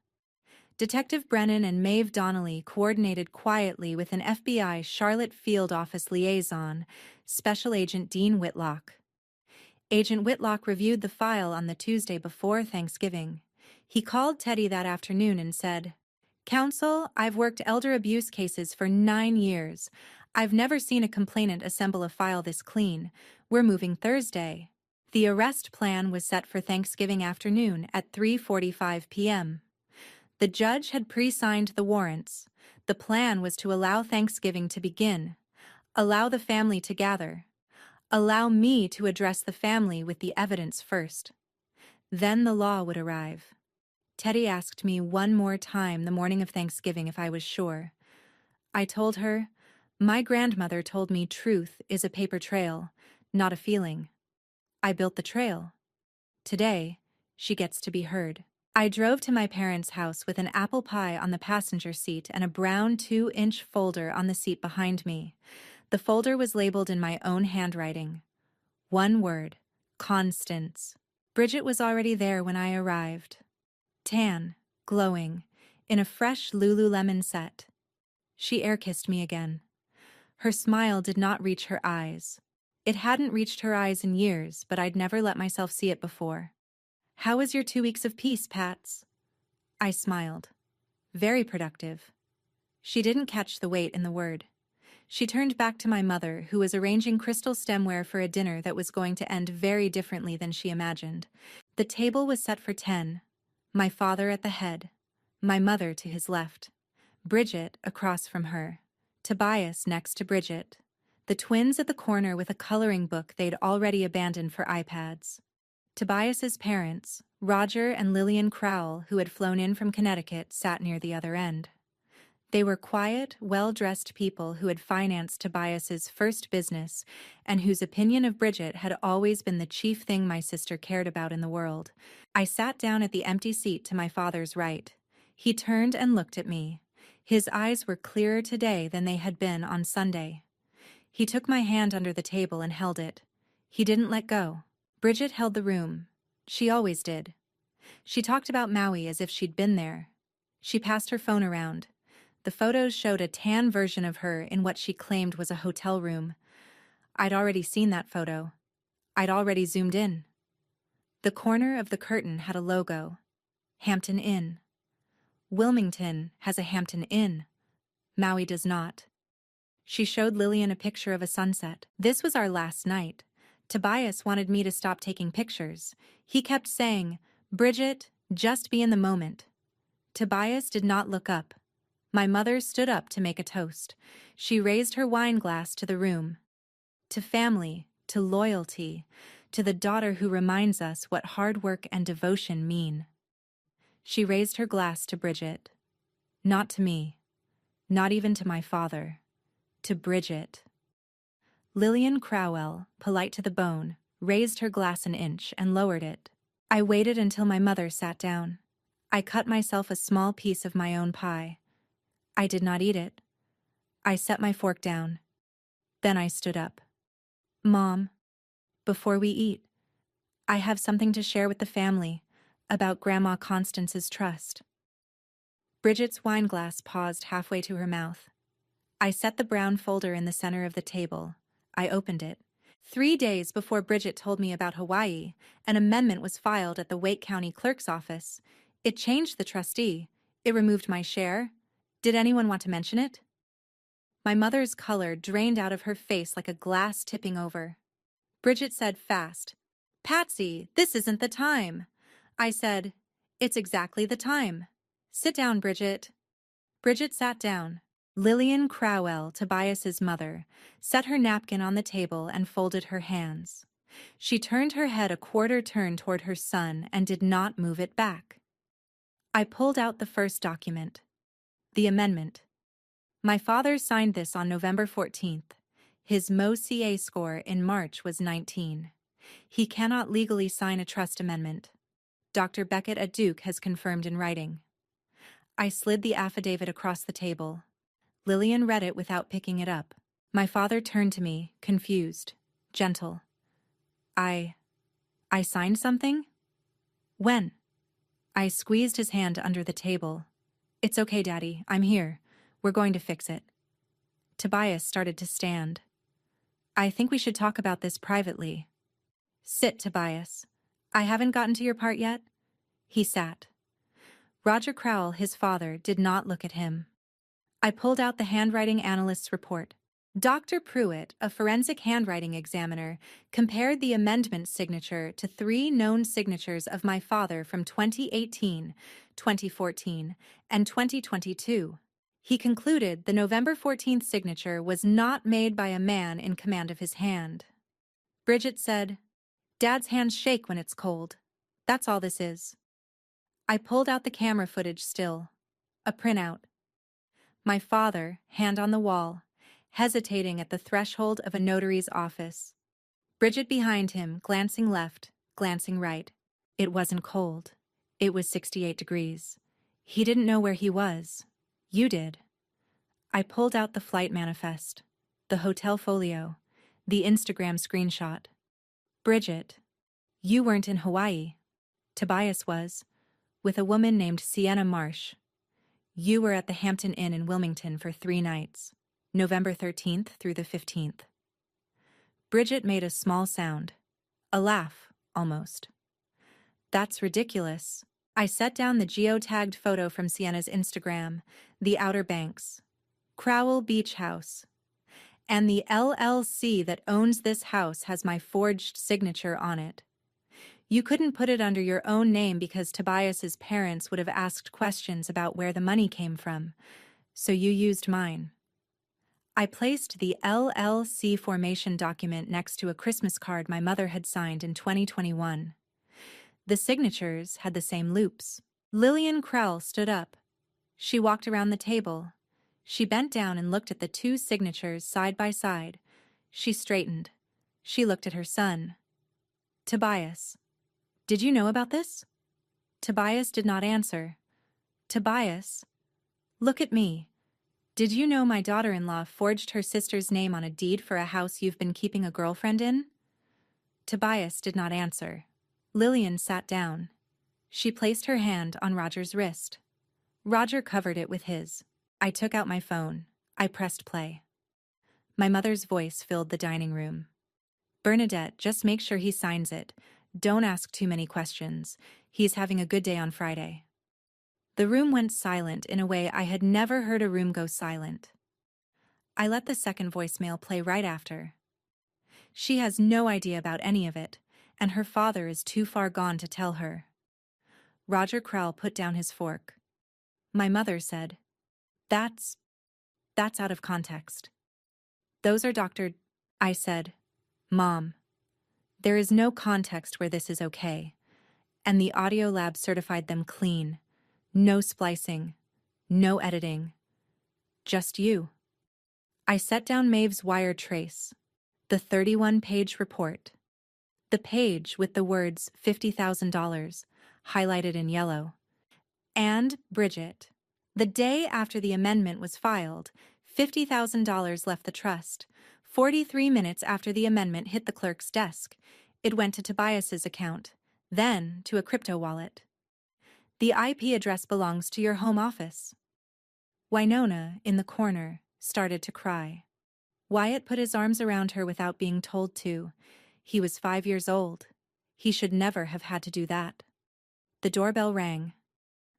Detective Brennan and Maeve Donnelly coordinated quietly with an FBI Charlotte field office liaison, Special Agent Dean Whitlock. Agent Whitlock reviewed the file on the Tuesday before Thanksgiving. He called Teddy that afternoon and said, "Counsel, I've worked elder abuse cases for 9 years. I've never seen a complainant assemble a file this clean. We're moving Thursday." The arrest plan was set for Thanksgiving afternoon at 3:45 p.m. The judge had pre-signed the warrants. The plan was to allow Thanksgiving to begin, allow the family to gather, allow me to address the family with the evidence first. Then the law would arrive. Teddy asked me one more time the morning of Thanksgiving if I was sure. I told her, "My grandmother told me truth is a paper trail, not a feeling." I built the trail. Today, she gets to be heard. I drove to my parents' house with an apple pie on the passenger seat and a brown 2-inch folder on the seat behind me. The folder was labeled in my own handwriting. One word, Constance. Bridget was already there when I arrived. Tan, glowing, in a fresh Lululemon set. She air-kissed me again. Her smile did not reach her eyes. It hadn't reached her eyes in years, but I'd never let myself see it before. "How was your 2 weeks of peace, Pats?" I smiled. "Very productive." She didn't catch the weight in the word. She turned back to my mother, who was arranging crystal stemware for a dinner that was going to end very differently than she imagined. The table was set for 10. My father at the head. My mother to his left. Bridget across from her. Tobias next to Bridget. The twins at the corner with a coloring book they'd already abandoned for iPads. Tobias's parents, Roger and Lillian Crowell, who had flown in from Connecticut, sat near the other end. They were quiet, well-dressed people who had financed Tobias's first business and whose opinion of Bridget had always been the chief thing my sister cared about in the world. I sat down at the empty seat to my father's right. He turned and looked at me. His eyes were clearer today than they had been on Sunday. He took my hand under the table and held it. He didn't let go. Bridget held the room. She always did. She talked about Maui as if she'd been there. She passed her phone around. The photos showed a tan version of her in what she claimed was a hotel room. I'd already seen that photo. I'd already zoomed in. The corner of the curtain had a logo. Hampton Inn. Wilmington has a Hampton Inn. Maui does not. She showed Lillian a picture of a sunset. This was our last night. Tobias wanted me to stop taking pictures. He kept saying, "Bridget, just be in the moment." Tobias did not look up. My mother stood up to make a toast. She raised her wine glass to the room. to family, to loyalty, to the daughter who reminds us what hard work and devotion mean. She raised her glass to Bridget. Not to me, not even to my father, to Bridget. Lillian Crowell, polite to the bone, raised her glass an inch and lowered it. I waited until my mother sat down. I cut myself a small piece of my own pie. I did not eat it. I set my fork down. Then I stood up. Mom, before we eat, I have something to share with the family about Grandma Constance's trust. Bridget's wineglass paused halfway to her mouth. I set the brown folder in the center of the table. I opened it. 3 days before Bridget told me about Hawaii, an amendment was filed at the Wake County Clerk's office. It changed the trustee. It removed my share. Did anyone want to mention it? My mother's color drained out of her face like a glass tipping over. Bridget said fast, "Patsy, this isn't the time." I said, "It's exactly the time. Sit down, Bridget." Bridget sat down. Lillian Crowell, Tobias's mother, set her napkin on the table and folded her hands. She turned her head a quarter turn toward her son and did not move it back. I pulled out the first document. The amendment. My father signed this on November 14th. His MoCA score in March was 19. He cannot legally sign a trust amendment. Dr. Beckett at Duke has confirmed in writing. I slid the affidavit across the table. Lillian read it without picking it up. My father turned to me, confused, gentle. I signed something? When? I squeezed his hand under the table. "It's okay, Daddy. I'm here. We're going to fix it." Tobias started to stand. "I think we should talk about this privately." "Sit, Tobias. I haven't gotten to your part yet." He sat. Roger Crowell, his father, did not look at him. I pulled out the handwriting analyst's report. Dr. Pruitt, a forensic handwriting examiner, compared the amendment signature to 3 known signatures of my father from 2018, 2014, and 2022. He concluded the November 14th signature was not made by a man in command of his hand. Bridget said, "Dad's hands shake when it's cold. That's all this is." I pulled out the camera footage still. A printout. My father, hand on the wall, hesitating at the threshold of a notary's office. Bridget behind him, glancing left, glancing right. It wasn't cold. It was 68 degrees. He didn't know where he was. You did. I pulled out the flight manifest, the hotel folio, the Instagram screenshot. Bridget, you weren't in Hawaii. Tobias was, with a woman named Sienna Marsh. You were at the Hampton Inn in Wilmington for 3 nights, November 13th through the 15th. Bridget made a small sound, a laugh, almost. That's ridiculous. I set down the geotagged photo from Sienna's Instagram, the Outer Banks, Crowell Beach House. And the LLC that owns this house has my forged signature on it. You couldn't put it under your own name because Tobias's parents would have asked questions about where the money came from, so you used mine. I placed the LLC formation document next to a Christmas card my mother had signed in 2021. The signatures had the same loops. Lillian Crowell stood up. She walked around the table. She bent down and looked at the 2 signatures side by side. She straightened. She looked at her son. Tobias. Did you know about this? Tobias did not answer. Tobias, look at me. Did you know my daughter-in-law forged her sister's name on a deed for a house you've been keeping a girlfriend in? Tobias did not answer. Lillian sat down. She placed her hand on Roger's wrist. Roger covered it with his. I took out my phone. I pressed play. My mother's voice filled the dining room. "Bernadette, just make sure he signs it. Don't ask too many questions. He's having a good day on Friday." The room went silent in a way I had never heard a room go silent. I let the second voicemail play right after. She has no idea about any of it, and her father is too far gone to tell her. Roger Crowell put down his fork. My mother said, That's out of context. Those are Dr. I said, Mom, there is no context where this is okay, and the audio lab certified them clean. No splicing, no editing, just you. I set down Maeve's wire trace, the 31-page report. The page with the words $50,000 highlighted in yellow. And Bridget. The day after the amendment was filed, $50,000 left the trust. 43 minutes after the amendment hit the clerk's desk, it went to Tobias's account, then to a crypto wallet. The IP address belongs to your home office. Winona, in the corner, started to cry. Wyatt put his arms around her without being told to. He was 5 years old. He should never have had to do that. The doorbell rang.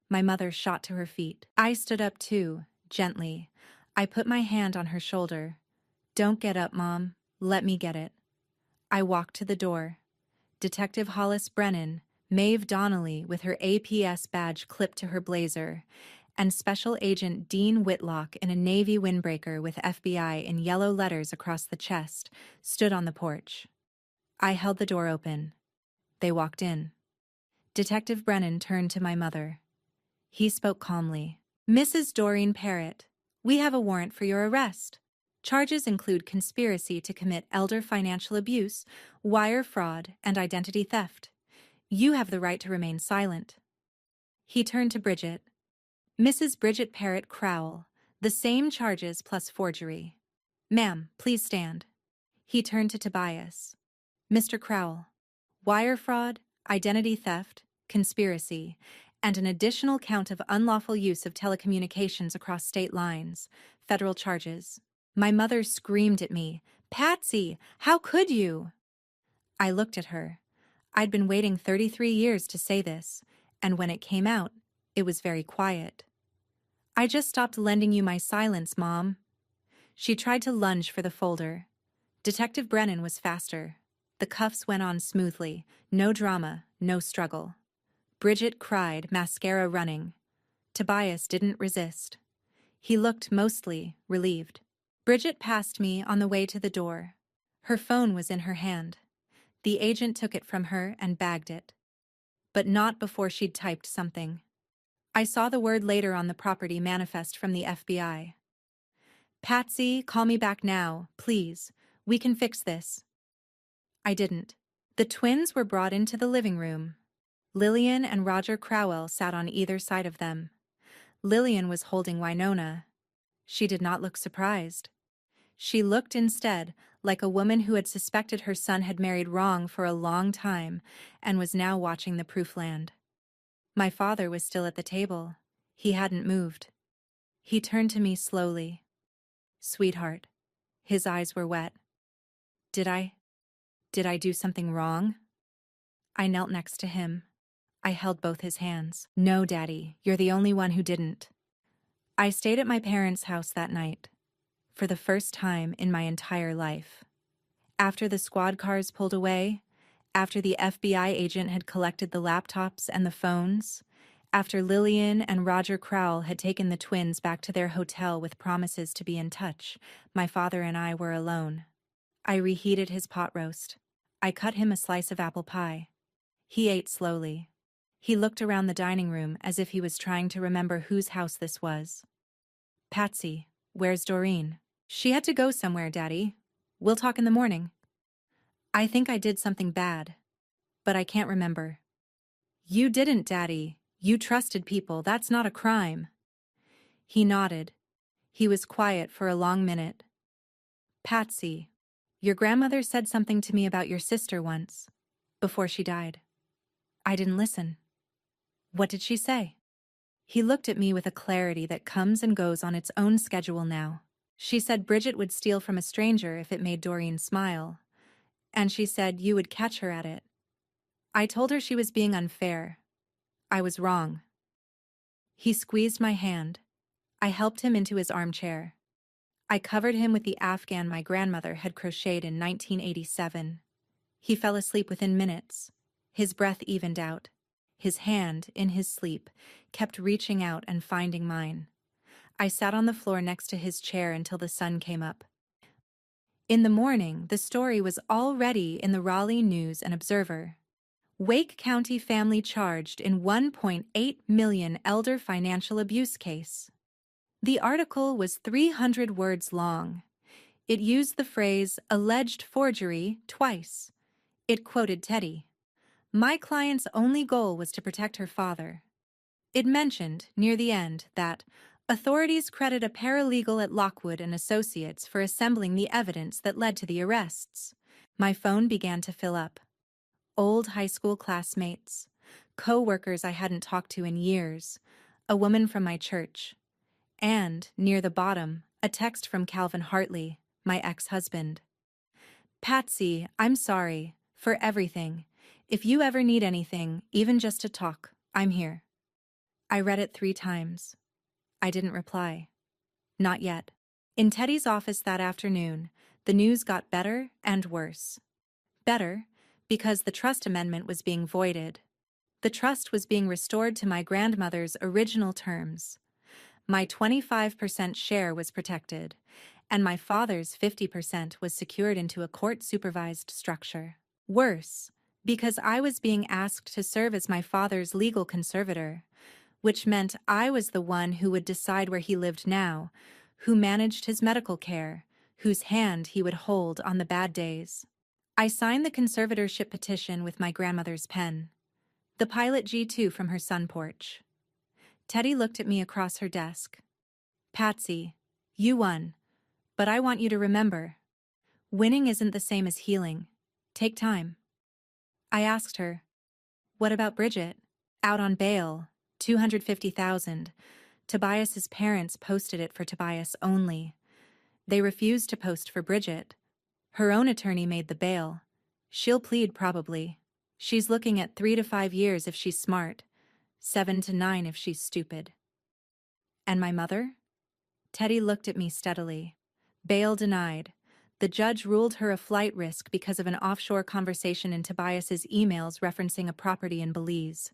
My mother shot to her feet. I stood up too, gently. I put my hand on her shoulder. Don't get up, Mom. Let me get it. I walked to the door. Detective Hollis Brennan, Maeve Donnelly with her APS badge clipped to her blazer, and Special Agent Dean Whitlock in a Navy windbreaker with FBI in yellow letters across the chest stood on the porch. I held the door open. They walked in. Detective Brennan turned to my mother. He spoke calmly. Mrs. Doreen Parrott, we have a warrant for your arrest. Charges include conspiracy to commit elder financial abuse, wire fraud, and identity theft. You have the right to remain silent. He turned to Bridget. Mrs. Bridget Parrott Crowell, the same charges plus forgery. Ma'am, please stand. He turned to Tobias. Mr. Crowell, wire fraud, identity theft, conspiracy, and an additional count of unlawful use of telecommunications across state lines, federal charges. My mother screamed at me, Patsy, how could you? I looked at her. I'd been waiting 33 years to say this, and when it came out, it was very quiet. I just stopped lending you my silence, Mom. She tried to lunge for the folder. Detective Brennan was faster. The cuffs went on smoothly, no drama, no struggle. Bridget cried, mascara running. Tobias didn't resist. He looked mostly relieved. Bridget passed me on the way to the door. Her phone was in her hand. The agent took it from her and bagged it. But not before she'd typed something. I saw the word later on the property manifest from the FBI. Patsy, call me back now, please. We can fix this. I didn't. The twins were brought into the living room. Lillian and Roger Crowell sat on either side of them. Lillian was holding Winona. She did not look surprised. She looked instead like a woman who had suspected her son had married wrong for a long time and was now watching the proof land. My father was still at the table. He hadn't moved. He turned to me slowly. Sweetheart. His eyes were wet. Did I do something wrong? I knelt next to him. I held both his hands. No, Daddy, you're the only one who didn't. I stayed at my parents' house that night, for the first time in my entire life. After the squad cars pulled away, after the FBI agent had collected the laptops and the phones, after Lillian and Roger Crowell had taken the twins back to their hotel with promises to be in touch, my father and I were alone. I reheated his pot roast. I cut him a slice of apple pie. He ate slowly. He looked around the dining room as if he was trying to remember whose house this was. Patsy, where's Doreen? She had to go somewhere, Daddy. We'll talk in the morning. I think I did something bad, but I can't remember. You didn't, Daddy. You trusted people. That's not a crime. He nodded. He was quiet for a long minute. Patsy, your grandmother said something to me about your sister once, before she died. I didn't listen. What did she say? He looked at me with a clarity that comes and goes on its own schedule now. She said Bridget would steal from a stranger if it made Doreen smile. And she said you would catch her at it. I told her she was being unfair. I was wrong. He squeezed my hand. I helped him into his armchair. I covered him with the Afghan my grandmother had crocheted in 1987. He fell asleep within minutes. His breath evened out. His hand, in his sleep, kept reaching out and finding mine. I sat on the floor next to his chair until the sun came up. In the morning, the story was already in the Raleigh News and Observer. Wake County family charged in 1.8 million elder financial abuse case. The article was 300 words long. It used the phrase alleged forgery twice. It quoted Teddy. My client's only goal was to protect her father. It mentioned, near the end, that authorities credit a paralegal at Lockwood and Associates for assembling the evidence that led to the arrests. My phone began to fill up. Old high school classmates, co-workers I hadn't talked to in years, a woman from my church, and, near the bottom, a text from Calvin Hartley, my ex-husband. Patsy, I'm sorry for everything. If you ever need anything, even just to talk, I'm here. I read it 3 times. I didn't reply. Not yet. In Teddy's office that afternoon, the news got better and worse. Better, because the trust amendment was being voided. The trust was being restored to my grandmother's original terms. My 25% share was protected, and my father's 50% was secured into a court-supervised structure. Worse, because I was being asked to serve as my father's legal conservator, which meant I was the one who would decide where he lived now, who managed his medical care, whose hand he would hold on the bad days. I signed the conservatorship petition with my grandmother's pen, the Pilot G2 from her sun porch. Teddy looked at me across her desk. Patsy, you won, but I want you to remember, winning isn't the same as healing. Take time. I asked her, what about Bridget? Out on bail, $250,000. Tobias's parents posted it for Tobias only. They refused to post for Bridget. Her own attorney made the bail. She'll plead probably. She's looking at 3 to 5 years if she's smart, 7 to 9 if she's stupid. And my mother? Teddy looked at me steadily. Bail denied. The judge ruled her a flight risk because of an offshore conversation in Tobias's emails referencing a property in Belize.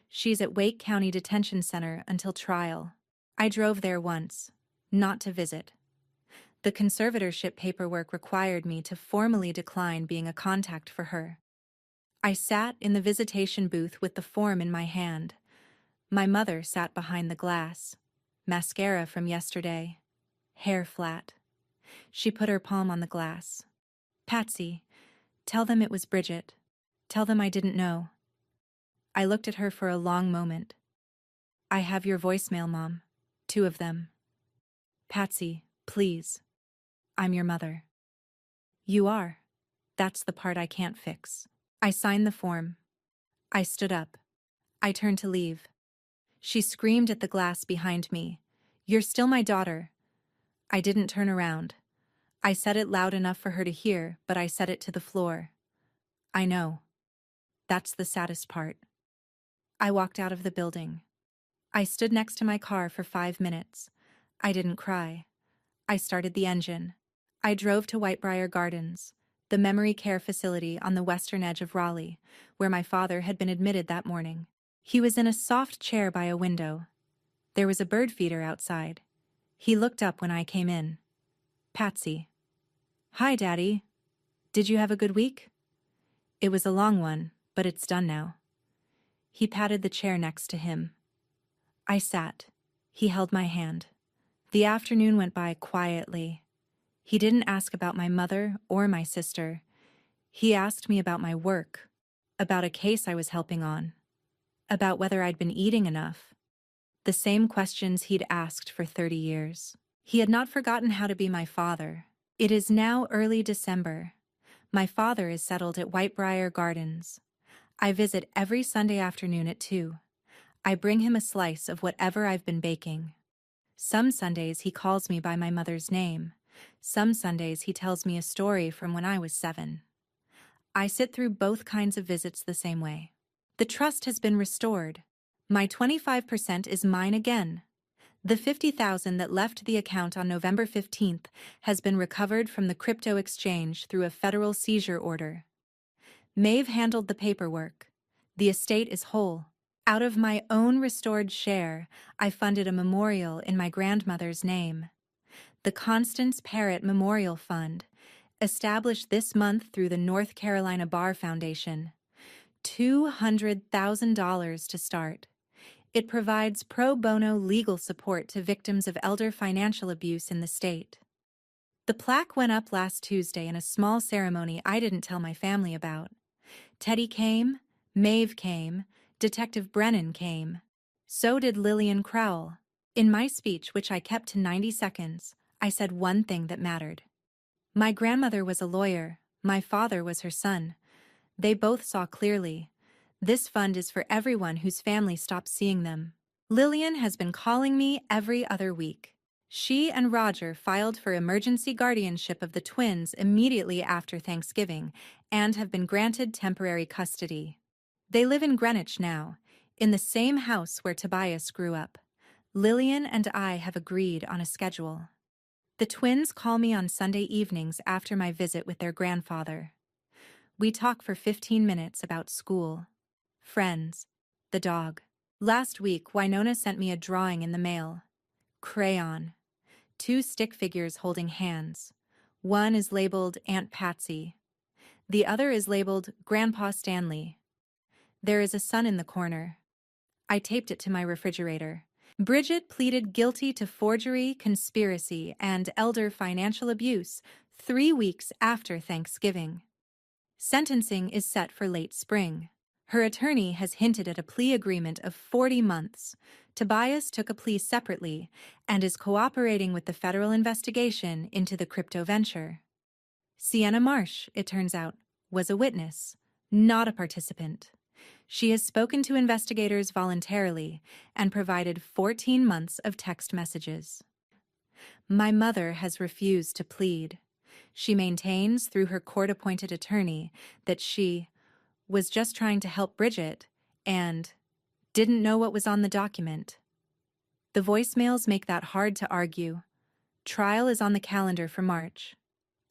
She's at Wake County Detention Center until trial. I drove there once, not to visit. The conservatorship paperwork required me to formally decline being a contact for her. I sat in the visitation booth with the form in my hand. My mother sat behind the glass. Mascara from yesterday. Hair flat. She put her palm on the glass. Patsy, tell them it was Bridget. Tell them I didn't know. I looked at her for a long moment. I have your voicemail, Mom. 2 of them. Patsy, please. I'm your mother. You are. That's the part I can't fix. I signed the form. I stood up. I turned to leave. She screamed at the glass behind me. You're still my daughter. I didn't turn around. I said it loud enough for her to hear, but I said it to the floor. I know. That's the saddest part. I walked out of the building. I stood next to my car for 5 minutes. I didn't cry. I started the engine. I drove to Whitebriar Gardens, the memory care facility on the western edge of Raleigh, where my father had been admitted that morning. He was in a soft chair by a window. There was a bird feeder outside. He looked up when I came in. Patsy. Hi, Daddy. Did you have a good week? It was a long one, but it's done now. He patted the chair next to him. I sat. He held my hand. The afternoon went by quietly. He didn't ask about my mother or my sister. He asked me about my work, about a case I was helping on, about whether I'd been eating enough. The same questions he'd asked for 30 years. He had not forgotten how to be my father. It is now early December. My father is settled at Whitebriar Gardens. I visit every Sunday afternoon at 2. I bring him a slice of whatever I've been baking. Some Sundays he calls me by my mother's name. Some Sundays he tells me a story from when I was 7. I sit through both kinds of visits the same way. The trust has been restored. My 25% is mine again. The $50,000 that left the account on November 15th has been recovered from the crypto exchange through a federal seizure order. Maeve handled the paperwork. The estate is whole. Out of my own restored share, I funded a memorial in my grandmother's name. The Constance Parrott Memorial Fund, established this month through the North Carolina Bar Foundation. $200,000 to start. It provides pro bono legal support to victims of elder financial abuse in the state. The plaque went up last Tuesday in a small ceremony I didn't tell my family about. Teddy came, Maeve came, Detective Brennan came. So did Lillian Crowell. In my speech, which I kept to 90 seconds, I said one thing that mattered. My grandmother was a lawyer, my father was her son. They both saw clearly. This fund is for everyone whose family stops seeing them. Lillian has been calling me every other week. She and Roger filed for emergency guardianship of the twins immediately after Thanksgiving and have been granted temporary custody. They live in Greenwich now, in the same house where Tobias grew up. Lillian and I have agreed on a schedule. The twins call me on Sunday evenings after my visit with their grandfather. We talk for 15 minutes about school, friends, the dog. Last week, Winona sent me a drawing in the mail. Crayon. 2 stick figures holding hands. One is labeled Aunt Patsy. The other is labeled Grandpa Stanley. There is a sun in the corner. I taped it to my refrigerator. Bridget pleaded guilty to forgery, conspiracy, and elder financial abuse 3 weeks after Thanksgiving. Sentencing is set for late spring. Her attorney has hinted at a plea agreement of 40 months. Tobias took a plea separately and is cooperating with the federal investigation into the crypto venture. Sienna Marsh, it turns out, was a witness, not a participant. She has spoken to investigators voluntarily and provided 14 months of text messages. My mother has refused to plead. She maintains through her court-appointed attorney that she was just trying to help Bridget and didn't know what was on the document. The voicemails make that hard to argue. Trial is on the calendar for March.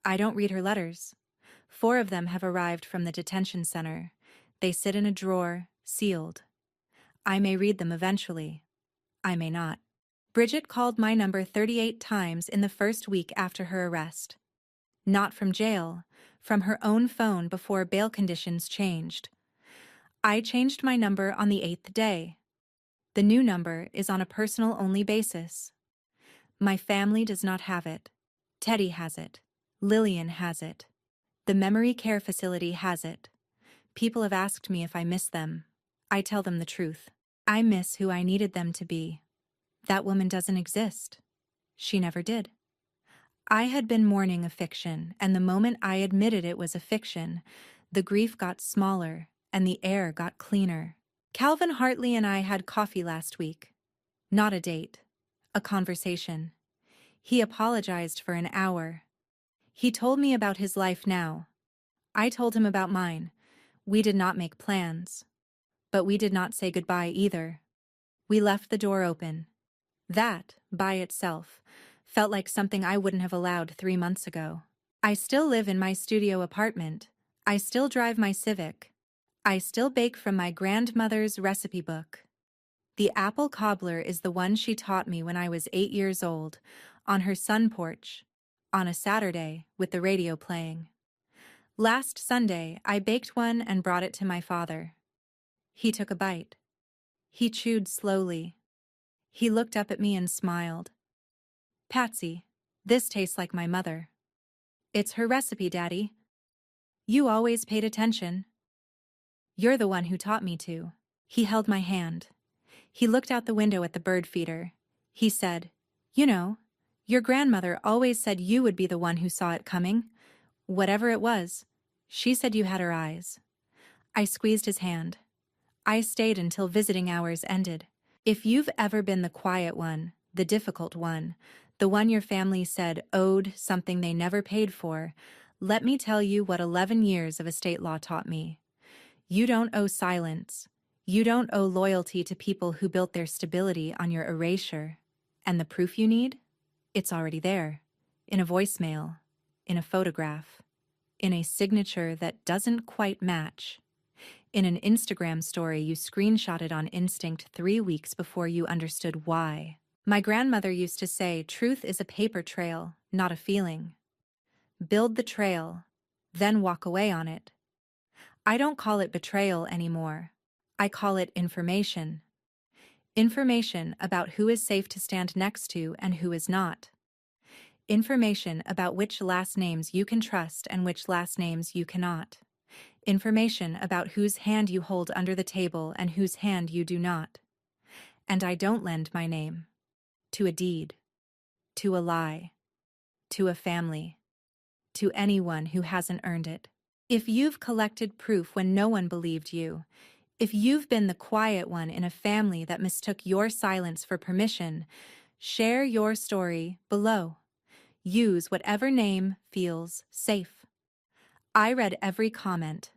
I don't read her letters. 4 of them have arrived from the detention center. They sit in a drawer, sealed. I may read them eventually. I may not. Bridget called my number 38 times in the first week after her arrest. Not from jail, from her own phone before bail conditions changed. I changed my number on the 8th day. The new number is on a personal-only basis. My family does not have it. Teddy has it. Lillian has it. The memory care facility has it. People have asked me if I miss them. I tell them the truth. I miss who I needed them to be. That woman doesn't exist. She never did. I had been mourning a fiction, and the moment I admitted it was a fiction, the grief got smaller and the air got cleaner. Calvin Hartley and I had coffee last week. Not a date. A conversation. He apologized for an hour. He told me about his life now. I told him about mine. We did not make plans. But we did not say goodbye either. We left the door open. That, by itself, felt like something I wouldn't have allowed 3 months ago. I still live in my studio apartment. I still drive my Civic. I still bake from my grandmother's recipe book. The apple cobbler is the one she taught me when I was 8 years old, on her sun porch, on a Saturday with the radio playing. Last Sunday, I baked one and brought it to my father. He took a bite. He chewed slowly. He looked up at me and smiled. Patsy, this tastes like my mother. It's her recipe, Daddy. You always paid attention. You're the one who taught me to. He held my hand. He looked out the window at the bird feeder. He said, "You know, your grandmother always said you would be the one who saw it coming. Whatever it was, she said you had her eyes." I squeezed his hand. I stayed until visiting hours ended. If you've ever been the quiet one, the difficult one, the one your family said owed something they never paid for, let me tell you what 11 years of estate law taught me. You don't owe silence. You don't owe loyalty to people who built their stability on your erasure. And the proof you need? It's already there. In a voicemail. In a photograph. In a signature that doesn't quite match. In an Instagram story you screenshotted on instinct 3 weeks before you understood why. My grandmother used to say truth is a paper trail, not a feeling. build the trail, then walk away on it. I don't call it betrayal anymore. I call it information. Information about who is safe to stand next to and who is not. Information about which last names you can trust and which last names you cannot. Information about whose hand you hold under the table and whose hand you do not. And I don't lend my name to a deed, to a lie, to a family, to anyone who hasn't earned it. If you've collected proof when no one believed you, if you've been the quiet one in a family that mistook your silence for permission, share your story below. Use whatever name feels safe. I read every comment.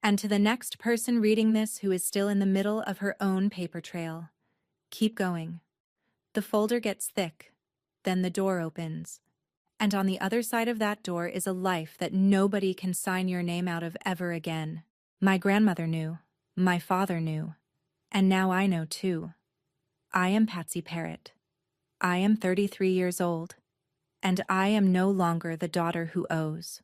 And to the next person reading this who is still in the middle of her own paper trail, keep going. The folder gets thick, then the door opens. And on the other side of that door is a life that nobody can sign your name out of ever again. My grandmother knew. My father knew. And now I know too. I am Patsy Parrott. I am 33 years old. And I am no longer the daughter who owes.